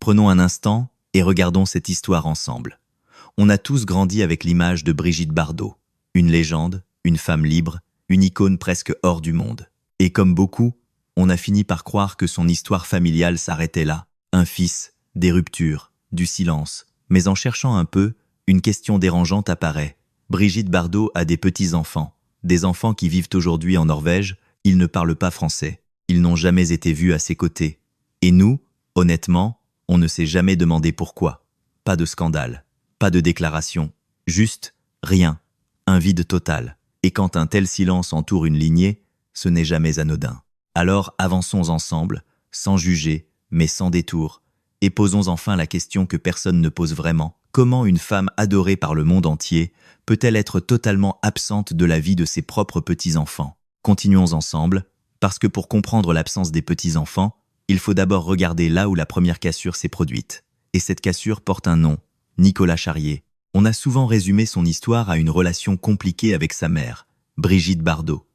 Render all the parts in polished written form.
Prenons un instant et regardons cette histoire ensemble. On a tous grandi avec l'image de Brigitte Bardot, une légende, une femme libre, une icône presque hors du monde. Et comme beaucoup, on a fini par croire que son histoire familiale s'arrêtait là. Un fils, des ruptures, du silence. Mais en cherchant un peu, une question dérangeante apparaît. Brigitte Bardot a des petits-enfants. Des enfants qui vivent aujourd'hui en Norvège, ils ne parlent pas français. Ils n'ont jamais été vus à ses côtés. Et nous, honnêtement, on ne s'est jamais demandé pourquoi. Pas de scandale, pas de déclaration, juste rien, un vide total. Et quand un tel silence entoure une lignée, ce n'est jamais anodin. Alors avançons ensemble, sans juger, mais sans détour, et posons enfin la question que personne ne pose vraiment. Comment une femme adorée par le monde entier peut-elle être totalement absente de la vie de ses propres petits-enfants? Continuons ensemble, parce que pour comprendre l'absence des petits-enfants, il faut d'abord regarder là où la première cassure s'est produite. Et cette cassure porte un nom, Nicolas Charrier. On a souvent résumé son histoire à une relation compliquée avec sa mère, Brigitte Bardot.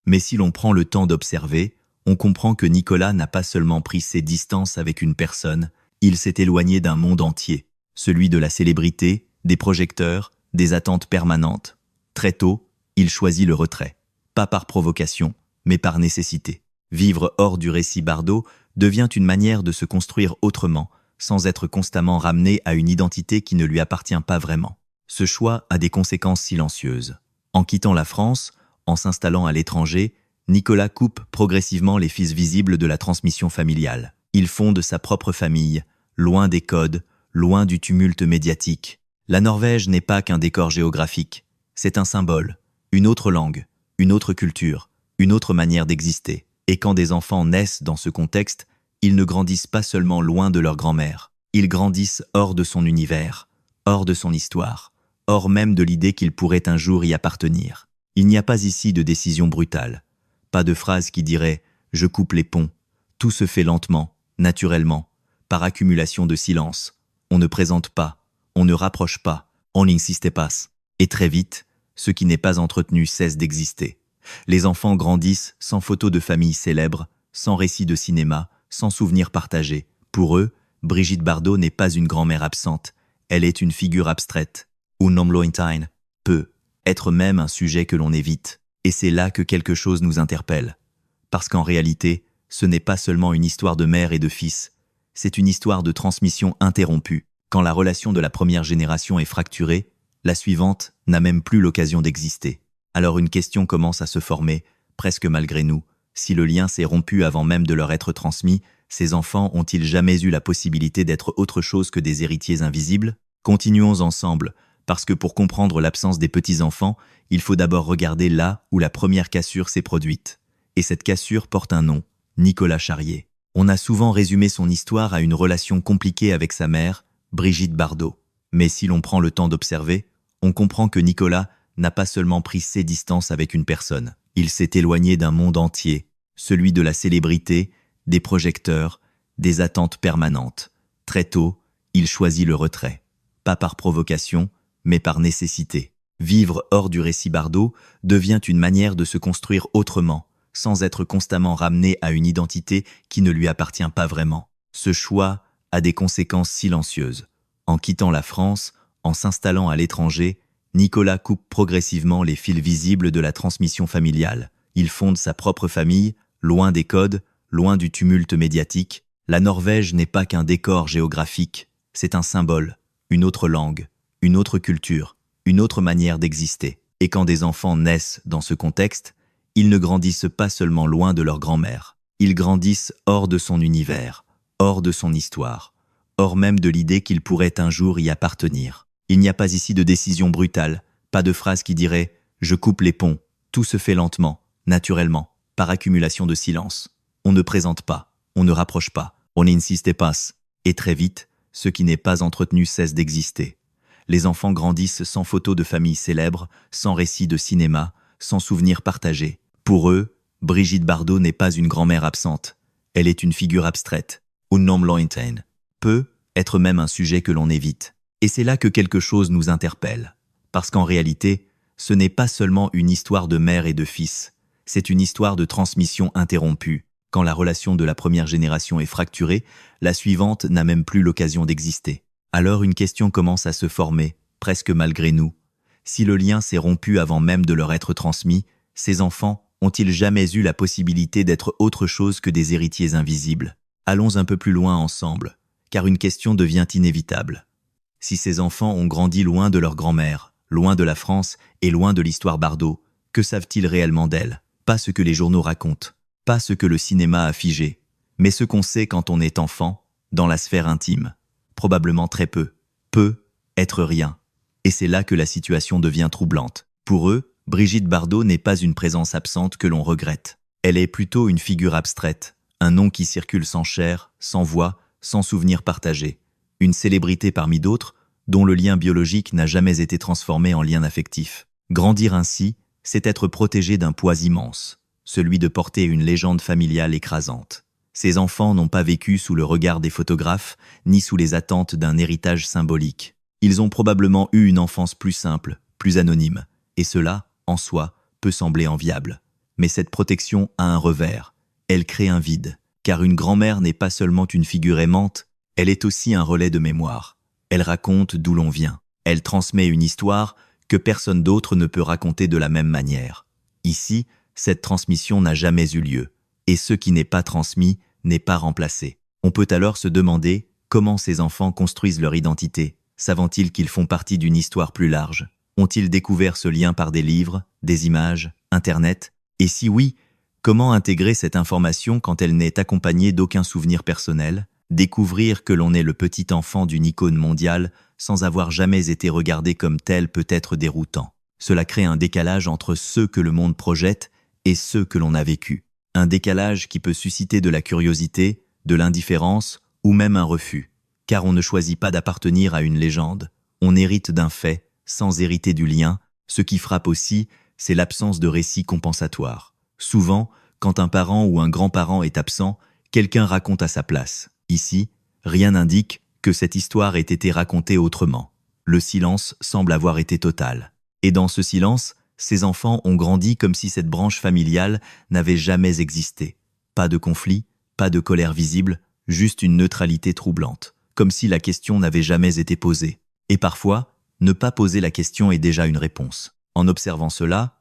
Mais si l'on prend le temps d'observer, on comprend que Nicolas n'a pas seulement pris ses distances avec une personne, il s'est éloigné d'un monde entier, celui de la célébrité, des projecteurs, des attentes permanentes. Très tôt, il choisit le retrait. Pas par provocation, mais par nécessité. Vivre hors du récit Bardot devient une manière de se construire autrement, sans être constamment ramené à une identité qui ne lui appartient pas vraiment. Ce choix a des conséquences silencieuses. En quittant la France, en s'installant à l'étranger, Nicolas coupe progressivement les fils visibles de la transmission familiale. Il fonde sa propre famille, loin des codes, loin du tumulte médiatique. La Norvège n'est pas qu'un décor géographique, c'est un symbole, une autre langue, une autre culture, une autre manière d'exister. Et quand des enfants naissent dans ce contexte, ils ne grandissent pas seulement loin de leur grand-mère, ils grandissent hors de son univers, hors de son histoire, hors même de l'idée qu'ils pourraient un jour y appartenir. Il n'y a pas ici de décision brutale, pas de phrase qui dirait « je coupe les ponts ». Tout se fait lentement, naturellement, par accumulation de silence. On ne présente pas, on ne rapproche pas, on n'insiste pas. Et très vite, ce qui n'est pas entretenu cesse d'exister. Les enfants grandissent sans photos de famille célèbres, sans récits de cinéma, sans souvenirs partagés. Pour eux, Brigitte Bardot n'est pas une grand-mère absente, elle est une figure abstraite. Unnomlointain peut être même un sujet que l'on évite. Et c'est là que quelque chose nous interpelle. Parce qu'en réalité, ce n'est pas seulement une histoire de mère et de fils, c'est une histoire de transmission interrompue. Quand la relation de la première génération est fracturée, la suivante n'a même plus l'occasion d'exister. Alors une question commence à se former, presque malgré nous. Si le lien s'est rompu avant même de leur être transmis, ces enfants ont-ils jamais eu la possibilité d'être autre chose que des héritiers invisibles? Continuons ensemble, parce que pour comprendre l'absence des petits-enfants, il faut d'abord regarder là où la première cassure s'est produite. Et cette cassure porte un nom, Nicolas Charrier. On a souvent résumé son histoire à une relation compliquée avec sa mère, Brigitte Bardot. Mais si l'on prend le temps d'observer, on comprend que Nicolas n'a pas seulement pris ses distances avec une personne. Il s'est éloigné d'un monde entier, celui de la célébrité, des projecteurs, des attentes permanentes. Très tôt, il choisit le retrait. Pas par provocation, mais par nécessité. Vivre hors du récit Bardot devient une manière de se construire autrement, sans être constamment ramené à une identité qui ne lui appartient pas vraiment. Ce choix a des conséquences silencieuses. En quittant la France, en s'installant à l'étranger, Nicolas coupe progressivement les fils visibles de la transmission familiale. Il fonde sa propre famille, loin des codes, loin du tumulte médiatique. La Norvège n'est pas qu'un décor géographique, c'est un symbole, une autre langue, une autre culture, une autre manière d'exister. Et quand des enfants naissent dans ce contexte, ils ne grandissent pas seulement loin de leur grand-mère. Ils grandissent hors de son univers, hors de son histoire, hors même de l'idée qu'ils pourraient un jour y appartenir. Il n'y a pas ici de décision brutale, pas de phrase qui dirait « je coupe les ponts ». Tout se fait lentement, naturellement, par accumulation de silence. On ne présente pas, on ne rapproche pas, on n'insiste pas. Et très vite, ce qui n'est pas entretenu cesse d'exister. Les enfants grandissent sans photos de famille célèbres, sans récits de cinéma, sans souvenirs partagés. Pour eux, Brigitte Bardot n'est pas une grand-mère absente. Elle est une figure abstraite. Unnomlointain peut être même un sujet que l'on évite. Et c'est là que quelque chose nous interpelle. Parce qu'en réalité, ce n'est pas seulement une histoire de mère et de fils. C'est une histoire de transmission interrompue, Quand la relation de la première génération est fracturée, la suivante n'a même plus l'occasion d'exister. Alors une question commence à se former, presque malgré nous. Si le lien s'est rompu avant même de leur être transmis, ces enfants ont-ils jamais eu la possibilité d'être autre chose que des héritiers invisibles? Allons un peu plus loin ensemble, car une question devient inévitable. Si ces enfants ont grandi loin de leur grand-mère, loin de la France et loin de l'histoire Bardot, que savent-ils réellement d'elle? Pas ce que les journaux racontent, pas ce que le cinéma a figé, mais ce qu'on sait quand on est enfant, dans la sphère intime. Probablement très peu. Peu, être rien. Et c'est là que la situation devient troublante. Pour eux, Brigitte Bardot n'est pas une présence absente que l'on regrette. Elle est plutôt une figure abstraite, un nom qui circule sans chair, sans voix, sans souvenir partagé. Une célébrité parmi d'autres, dont le lien biologique n'a jamais été transformé en lien affectif. Grandir ainsi, c'est être protégé d'un poids immense, celui de porter une légende familiale écrasante. Ces enfants n'ont pas vécu sous le regard des photographes, ni sous les attentes d'un héritage symbolique. Ils ont probablement eu une enfance plus simple, plus anonyme, et cela, en soi, peut sembler enviable. Mais cette protection a un revers. Elle crée un vide, car une grand-mère n'est pas seulement une figure aimante, elle est aussi un relais de mémoire. Elle raconte d'où l'on vient. Elle transmet une histoire que personne d'autre ne peut raconter de la même manière. Ici, cette transmission n'a jamais eu lieu, et ce qui n'est pas transmis n'est pas remplacé. On peut alors se demander comment ces enfants construisent leur identité. Savent-ils qu'ils font partie d'une histoire plus large? Ont-ils découvert ce lien par des livres, des images, Internet? Et si oui, comment intégrer cette information quand elle n'est accompagnée d'aucun souvenir personnel? Découvrir que l'on est le petit enfant d'une icône mondiale sans avoir jamais été regardé comme tel peut être déroutant. Cela crée un décalage entre ceux que le monde projette et ceux que l'on a vécu. Un décalage qui peut susciter de la curiosité, de l'indifférence ou même un refus. Car on ne choisit pas d'appartenir à une légende, on hérite d'un fait, sans hériter du lien. Ce qui frappe aussi, c'est l'absence de récit compensatoire. Souvent, quand un parent ou un grand-parent est absent, quelqu'un raconte à sa place. Ici, rien n'indique que cette histoire ait été racontée autrement. Le silence semble avoir été total. Et dans ce silence, ces enfants ont grandi comme si cette branche familiale n'avait jamais existé. Pas de conflit, pas de colère visible, juste une neutralité troublante, comme si la question n'avait jamais été posée. Et parfois, ne pas poser la question est déjà une réponse. En observant cela,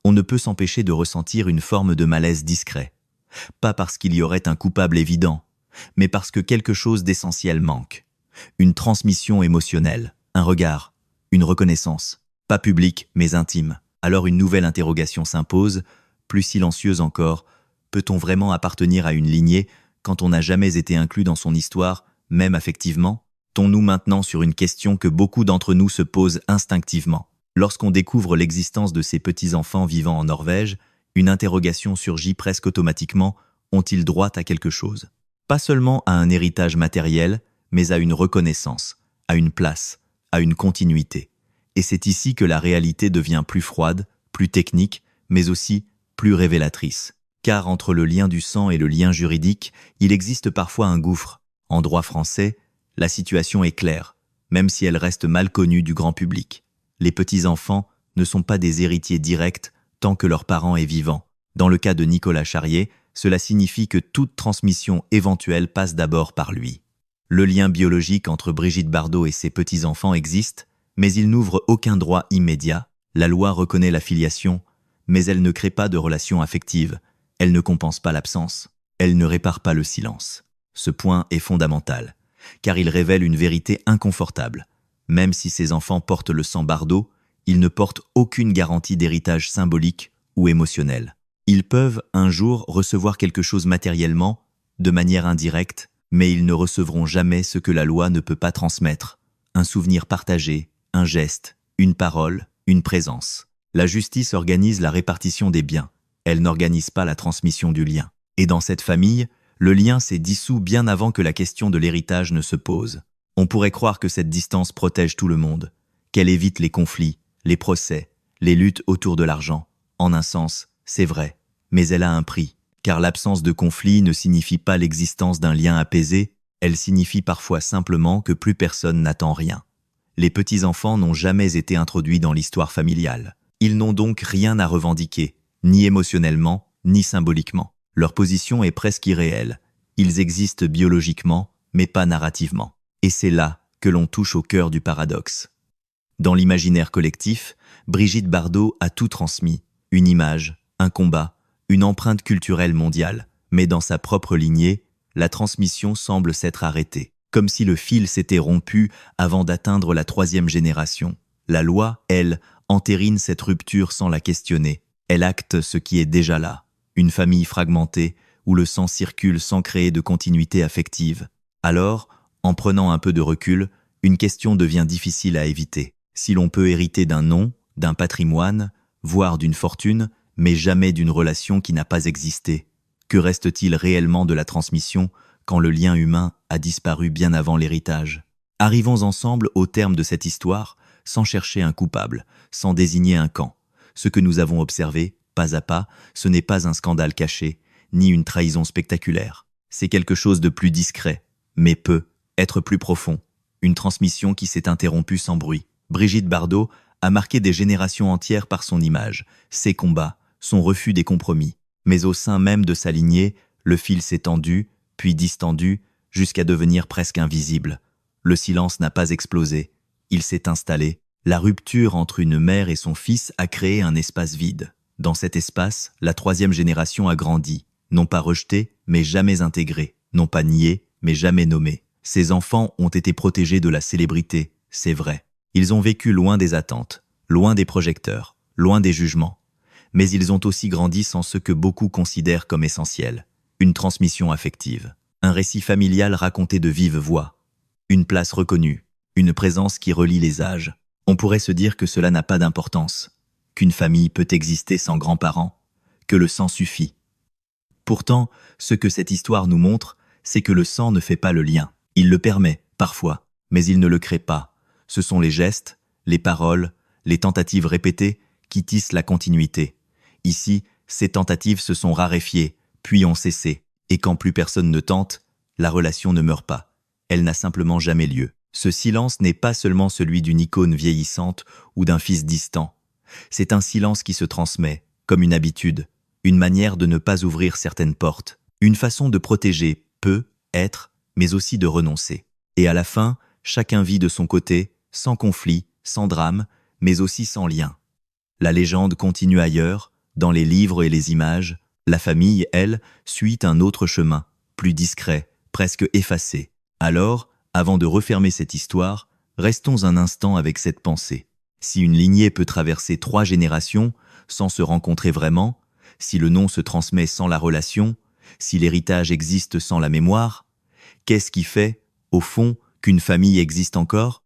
on ne peut s'empêcher de ressentir une forme de malaise discret. Pas parce qu'il y aurait un coupable évident, mais parce que quelque chose d'essentiel manque. Une transmission émotionnelle, un regard, une reconnaissance, pas publique mais intime. Alors une nouvelle interrogation s'impose, plus silencieuse encore. Peut-on vraiment appartenir à une lignée quand on n'a jamais été inclus dans son histoire, même affectivement? Tomons-nous maintenant sur une question que beaucoup d'entre nous se posent instinctivement. Lorsqu'on découvre l'existence de ces petits-enfants vivant en Norvège, une interrogation surgit presque automatiquement. Ont-ils droit à quelque chose? Pas seulement à un héritage matériel, mais à une reconnaissance, à une place, à une continuité. Et c'est ici que la réalité devient plus froide, plus technique, mais aussi plus révélatrice. Car entre le lien du sang et le lien juridique, il existe parfois un gouffre. En droit français, la situation est claire, même si elle reste mal connue du grand public. Les petits-enfants ne sont pas des héritiers directs tant que leur parent est vivant. Dans le cas de Nicolas Charrier, cela signifie que toute transmission éventuelle passe d'abord par lui. Le lien biologique entre Brigitte Bardot et ses petits-enfants existe, mais il n'ouvre aucun droit immédiat. La loi reconnaît la filiation, mais elle ne crée pas de relation affective. Elle ne compense pas l'absence. Elle ne répare pas le silence. Ce point est fondamental, car il révèle une vérité inconfortable. Même si ces enfants portent le sang Bardot, ils ne portent aucune garantie d'héritage symbolique ou émotionnel. Ils peuvent, un jour, recevoir quelque chose matériellement, de manière indirecte, mais ils ne recevront jamais ce que la loi ne peut pas transmettre. Un souvenir partagé, un geste, une parole, une présence. La justice organise la répartition des biens. Elle n'organise pas la transmission du lien. Et dans cette famille, le lien s'est dissous bien avant que la question de l'héritage ne se pose. On pourrait croire que cette distance protège tout le monde, qu'elle évite les conflits, les procès, les luttes autour de l'argent. En un sens, c'est vrai, mais elle a un prix, car l'absence de conflit ne signifie pas l'existence d'un lien apaisé, elle signifie parfois simplement que plus personne n'attend rien. Les petits-enfants n'ont jamais été introduits dans l'histoire familiale. Ils n'ont donc rien à revendiquer, ni émotionnellement, ni symboliquement. Leur position est presque irréelle. Ils existent biologiquement, mais pas narrativement. Et c'est là que l'on touche au cœur du paradoxe. Dans l'imaginaire collectif, Brigitte Bardot a tout transmis, une image, un combat, une empreinte culturelle mondiale. Mais dans sa propre lignée, la transmission semble s'être arrêtée, comme si le fil s'était rompu avant d'atteindre la 3e génération. La loi, elle, entérine cette rupture sans la questionner. Elle acte ce qui est déjà là, une famille fragmentée, où le sang circule sans créer de continuité affective. Alors, en prenant un peu de recul, une question devient difficile à éviter. Si l'on peut hériter d'un nom, d'un patrimoine, voire d'une fortune, mais jamais d'une relation qui n'a pas existé, que reste-t-il réellement de la transmission quand le lien humain a disparu bien avant l'héritage? Arrivons ensemble au terme de cette histoire, sans chercher un coupable, sans désigner un camp. Ce que nous avons observé, pas à pas, ce n'est pas un scandale caché, ni une trahison spectaculaire. C'est quelque chose de plus discret, mais peut être plus profond. Une transmission qui s'est interrompue sans bruit. Brigitte Bardot a marqué des générations entières par son image, ses combats, son refus des compromis. Mais au sein même de sa lignée, le fil s'est tendu, puis distendu, jusqu'à devenir presque invisible. Le silence n'a pas explosé, il s'est installé. La rupture entre une mère et son fils a créé un espace vide. Dans cet espace, la 3e génération a grandi, non pas rejetée, mais jamais intégrée, non pas niée, mais jamais nommée. Ces enfants ont été protégés de la célébrité, c'est vrai. Ils ont vécu loin des attentes, loin des projecteurs, loin des jugements. Mais ils ont aussi grandi sans ce que beaucoup considèrent comme essentiel. Une transmission affective, un récit familial raconté de vive voix, une place reconnue, une présence qui relie les âges. On pourrait se dire que cela n'a pas d'importance, qu'une famille peut exister sans grands-parents, que le sang suffit. Pourtant, ce que cette histoire nous montre, c'est que le sang ne fait pas le lien. Il le permet, parfois, mais il ne le crée pas. Ce sont les gestes, les paroles, les tentatives répétées qui tissent la continuité. Ici, ces tentatives se sont raréfiées, puis ont cessé, et quand plus personne ne tente, la relation ne meurt pas. Elle n'a simplement jamais lieu. Ce silence n'est pas seulement celui d'une icône vieillissante ou d'un fils distant. C'est un silence qui se transmet, comme une habitude, une manière de ne pas ouvrir certaines portes, une façon de protéger peut être, mais aussi de renoncer. Et à la fin, chacun vit de son côté, sans conflit, sans drame, mais aussi sans lien. La légende continue ailleurs, dans les livres et les images. La famille, elle, suit un autre chemin, plus discret, presque effacé. Alors, avant de refermer cette histoire, restons un instant avec cette pensée. Si une lignée peut traverser 3 générations sans se rencontrer vraiment, si le nom se transmet sans la relation, si l'héritage existe sans la mémoire, qu'est-ce qui fait, au fond, qu'une famille existe encore?